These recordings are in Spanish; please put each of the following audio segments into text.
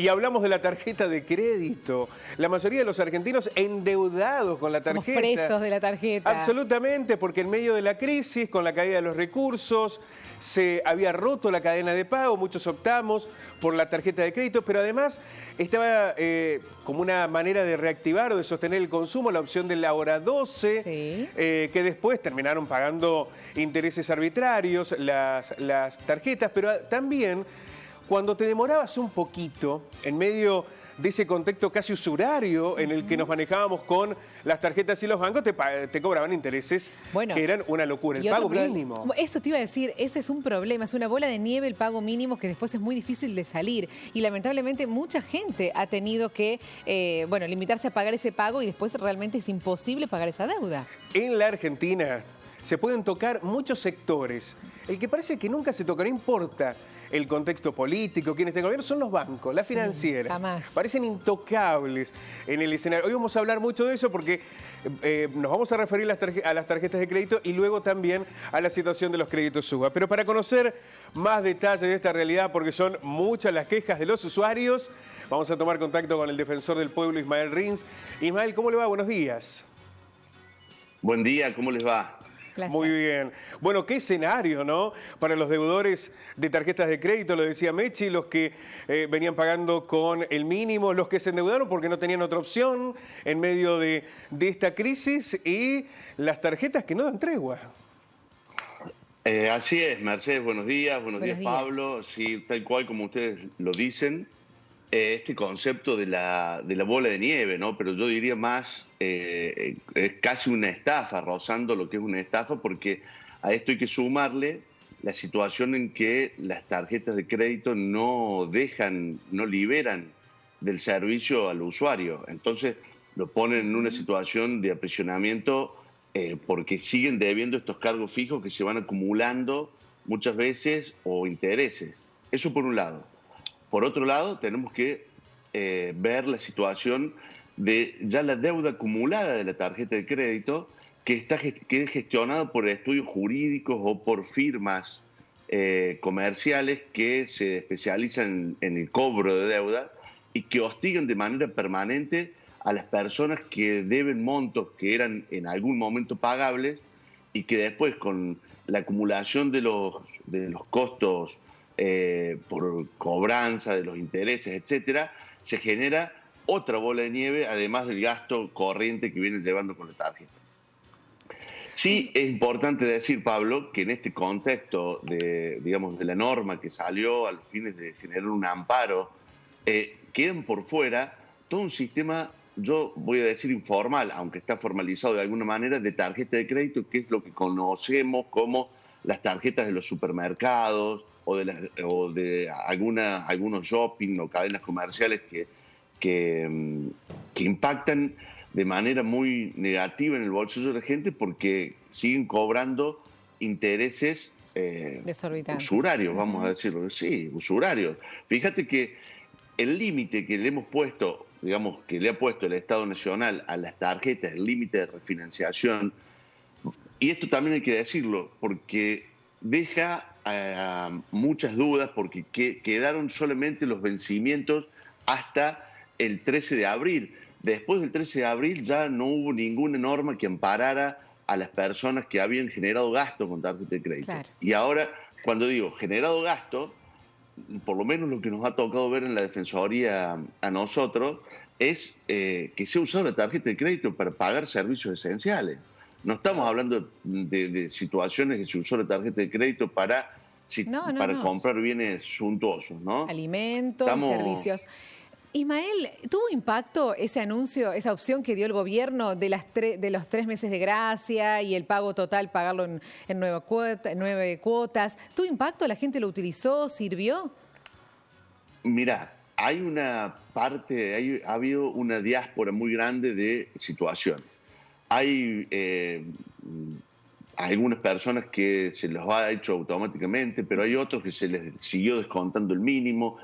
Y hablamos de la tarjeta de crédito. La mayoría de los argentinos endeudados con la tarjeta. Somos presos de la tarjeta. Absolutamente, porque en medio de la crisis, con la caída de los recursos, se había roto la cadena de pago, muchos optamos por la tarjeta de crédito, pero además estaba como una manera de reactivar o de sostener el consumo la opción de la hora 12, Sí. Que después terminaron pagando intereses arbitrarios las tarjetas, pero también cuando te demorabas un poquito en medio de ese contexto casi usurario en el que nos manejábamos con las tarjetas y los bancos, te cobraban intereses que eran una locura. El pago mínimo. Eso te iba a decir, ese es un problema, es una bola de nieve el pago mínimo que después es muy difícil de salir. Y lamentablemente mucha gente ha tenido que, limitarse a pagar ese pago y después realmente es imposible pagar esa deuda. En la Argentina se pueden tocar muchos sectores. El que parece que nunca se toca, no importa el contexto político, quién esté en el gobierno, son los bancos, las financieras. Jamás. Parecen intocables en el escenario. Hoy vamos a hablar mucho de eso porque nos vamos a referir a las tarjetas de crédito y luego también a la situación de los créditos SUBA. Pero para conocer más detalles de esta realidad, porque son muchas las quejas de los usuarios, vamos a tomar contacto con el defensor del pueblo, Ismael Rins. Ismael, ¿cómo le va? Buenos días. Buen día, ¿cómo les va? Placer. Muy bien. Bueno, qué escenario, ¿no? Para los deudores de tarjetas de crédito, lo decía Mechi, los que venían pagando con el mínimo, los que se endeudaron porque no tenían otra opción en medio de esta crisis y las tarjetas que no dan tregua. Así es, Mercedes, buenos días Pablo. Sí, tal cual como ustedes lo dicen, este concepto de la bola de nieve, ¿no? Pero yo diría más, es casi una estafa, rozando lo que es una estafa, porque a esto hay que sumarle la situación en que las tarjetas de crédito no liberan del servicio al usuario. Entonces lo ponen en una situación de aprisionamiento porque siguen debiendo estos cargos fijos que se van acumulando muchas veces o intereses. Eso por un lado. Por otro lado, tenemos que ver la situación de ya la deuda acumulada de la tarjeta de crédito que es gestionada por estudios jurídicos o por firmas comerciales que se especializan en el cobro de deuda y que hostigan de manera permanente a las personas que deben montos que eran en algún momento pagables y que después con la acumulación de los costos por cobranza, de los intereses, etcétera, se genera otra bola de nieve, además del gasto corriente que vienen llevando con la tarjeta. Sí, es importante decir, Pablo, que en este contexto de la norma que salió a los fines de generar un amparo, quedan por fuera todo un sistema, yo voy a decir informal, aunque está formalizado de alguna manera, de tarjeta de crédito, que es lo que conocemos como las tarjetas de los supermercados o de algunos shopping o cadenas comerciales que impactan de manera muy negativa en el bolsillo de la gente porque siguen cobrando intereses usurarios, vamos a decirlo. Sí, usurarios. Fíjate que el límite que le hemos puesto, digamos, que le ha puesto el Estado Nacional a las tarjetas, el límite de refinanciación, y esto también hay que decirlo, porque deja muchas dudas, porque quedaron solamente los vencimientos hasta el 13 de abril. Después del 13 de abril ya no hubo ninguna norma que amparara a las personas que habían generado gasto con tarjeta de crédito. Claro. Y ahora, cuando digo generado gasto, por lo menos lo que nos ha tocado ver en la Defensoría a nosotros, es que se ha usado la tarjeta de crédito para pagar servicios esenciales. No estamos hablando de situaciones que se usó la tarjeta de crédito para comprar bienes suntuosos, ¿no? Alimentos, servicios. Ismael, ¿tuvo impacto ese anuncio, esa opción que dio el gobierno de los 3 meses de gracia y el pago total, pagarlo en 9 cuotas? ¿Tuvo impacto? ¿La gente lo utilizó? ¿Sirvió? Mirá, hay una parte, ha habido una diáspora muy grande de situaciones. Hay algunas personas que se los ha hecho automáticamente, pero hay otros que se les siguió descontando el mínimo.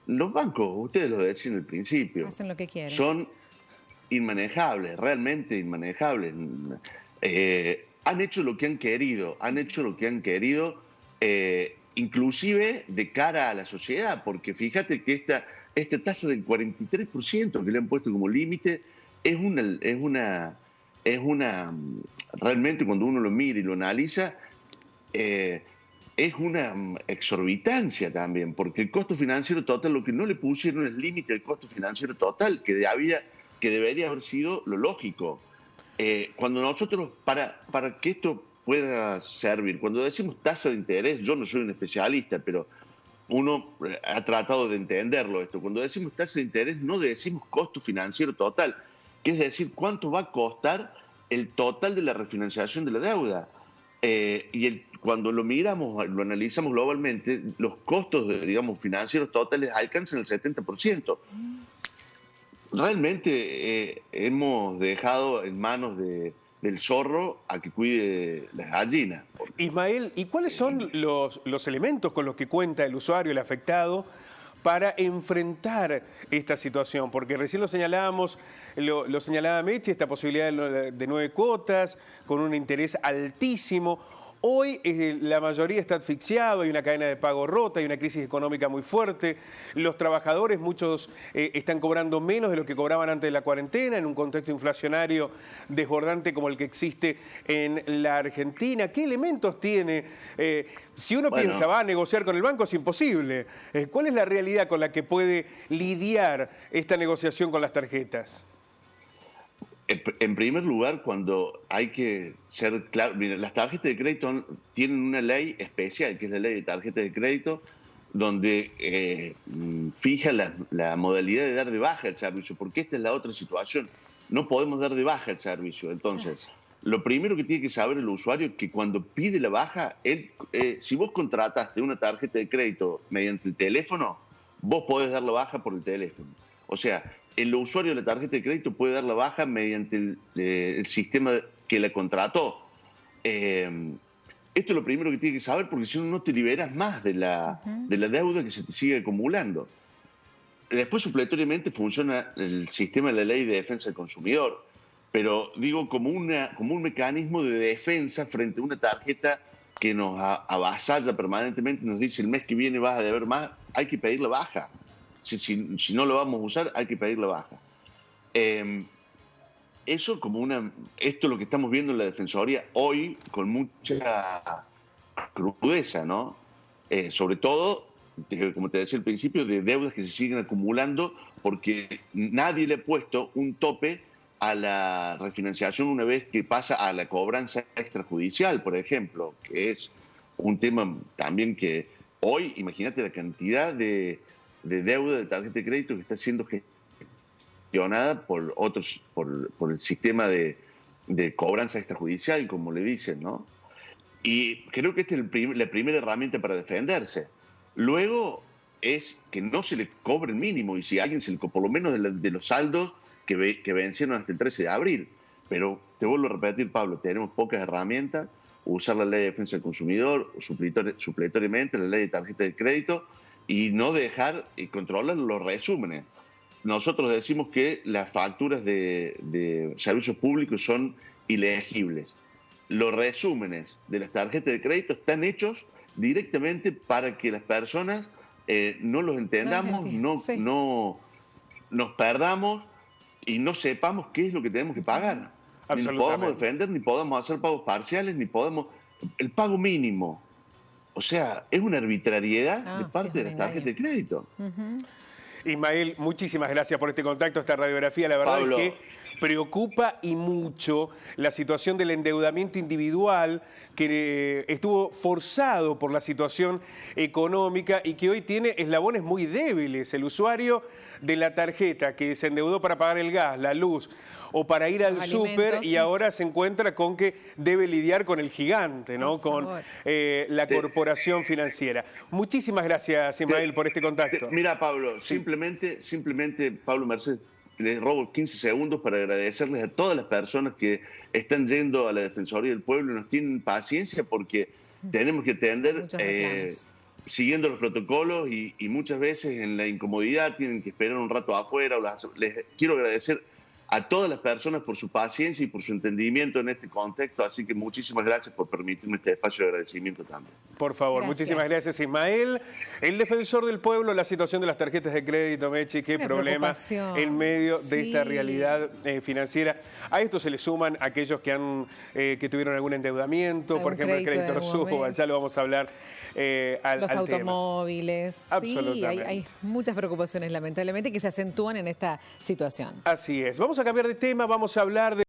Los bancos, ustedes lo decían al principio, hacen lo que quieren. Son inmanejables, realmente inmanejables. Han hecho lo que han querido, inclusive de cara a la sociedad, porque fíjate que esta tasa del 43% que le han puesto como límite realmente cuando uno lo mira y lo analiza, es una exorbitancia también, porque el costo financiero total, lo que no le pusieron es límite al costo financiero total, que debería haber sido lo lógico. Cuando nosotros, para que esto pueda servir, cuando decimos tasa de interés, yo no soy un especialista, pero uno ha tratado de entenderlo esto. Cuando decimos tasa de interés, no decimos costo financiero total, que es decir, cuánto va a costar el total de la refinanciación de la deuda. Cuando lo miramos, lo analizamos globalmente, los costos, digamos, financieros totales alcanzan el 70%. Realmente hemos dejado en manos del zorro a que cuide las gallinas. Ismael, ¿y cuáles son los elementos con los que cuenta el usuario, el afectado, para enfrentar esta situación? Porque recién lo señalábamos, lo señalaba Mechi, esta posibilidad de 9 cuotas, con un interés altísimo. Hoy la mayoría está asfixiado, hay una cadena de pago rota, hay una crisis económica muy fuerte. Los trabajadores, muchos están cobrando menos de lo que cobraban antes de la cuarentena, en un contexto inflacionario desbordante como el que existe en la Argentina. ¿Qué elementos tiene? Si uno piensa, va a negociar con el banco, es imposible. ¿Cuál es la realidad con la que puede lidiar esta negociación con las tarjetas? En primer lugar, cuando hay que ser claro, mira, las tarjetas de crédito tienen una ley especial, que es la ley de tarjetas de crédito, donde fija la modalidad de dar de baja el servicio, porque esta es la otra situación. No podemos dar de baja el servicio. Entonces, lo primero que tiene que saber el usuario es que cuando pide la baja, si vos contrataste una tarjeta de crédito mediante el teléfono, vos podés dar la baja por el teléfono. O sea, el usuario de la tarjeta de crédito puede dar la baja mediante el sistema que la contrató. Esto es lo primero que tienes que saber, porque si no, no te liberas más de la deuda que se te sigue acumulando. Después, supletoriamente, funciona el sistema de la Ley de Defensa del Consumidor, pero digo como un mecanismo de defensa frente a una tarjeta que nos avasalla permanentemente, nos dice el mes que viene vas a deber más, hay que pedir la baja. Si no lo vamos a usar, hay que pedir la baja. Eso esto es lo que estamos viendo en la Defensoría hoy con mucha crudeza, ¿no? Sobre todo, como te decía al principio, de deudas que se siguen acumulando porque nadie le ha puesto un tope a la refinanciación una vez que pasa a la cobranza extrajudicial, por ejemplo, que es un tema también que hoy, imagínate la cantidad de deuda de tarjeta de crédito que está siendo gestionada por el sistema de cobranza extrajudicial, como le dicen, ¿no? Y creo que esta es la primera herramienta para defenderse. Luego es que no se le cobre el mínimo, y si a alguien por lo menos de los saldos que vencieron hasta el 13 de abril. Pero te vuelvo a repetir, Pablo, tenemos pocas herramientas, usar la Ley de Defensa del Consumidor, supletoriamente la Ley de Tarjeta de Crédito, y no dejar y controlar los resúmenes. Nosotros decimos que las facturas de servicios públicos son ilegibles. Los resúmenes de las tarjetas de crédito están hechos directamente para que las personas no los entendamos, no nos perdamos y no sepamos qué es lo que tenemos que pagar. Ni podemos defender, ni podemos hacer pagos parciales, ni podemos... El pago mínimo. O sea, es una arbitrariedad de parte de las tarjetas de crédito. Ismael, muchísimas gracias por este contacto, esta radiografía. La verdad, Pablo, es que preocupa y mucho la situación del endeudamiento individual que estuvo forzado por la situación económica y que hoy tiene eslabones muy débiles. El usuario de la tarjeta que se endeudó para pagar el gas, la luz o para ir al súper y ahora se encuentra con que debe lidiar con el gigante, ¿no? Con la corporación financiera. Muchísimas gracias, Ismael, por este contacto. Mira, Pablo, simplemente, Pablo Mercedes, les robo 15 segundos para agradecerles a todas las personas que están yendo a la Defensoría del Pueblo y nos tienen paciencia porque tenemos que atender siguiendo los protocolos y muchas veces en la incomodidad tienen que esperar un rato afuera. Les quiero agradecer a todas las personas por su paciencia y por su entendimiento en este contexto, así que muchísimas gracias por permitirme este espacio de agradecimiento también. Por favor, muchísimas gracias, Ismael. El defensor del pueblo, la situación de las tarjetas de crédito, Mechi, qué problema en medio de esta realidad financiera. A esto se le suman aquellos que tuvieron algún endeudamiento, por ejemplo, el crédito SUBA, ya lo vamos a hablar los automóviles. Tema. Absolutamente. Sí, hay muchas preocupaciones, lamentablemente, que se acentúan en esta situación. Así es. Vamos a cambiar de tema, vamos a hablar de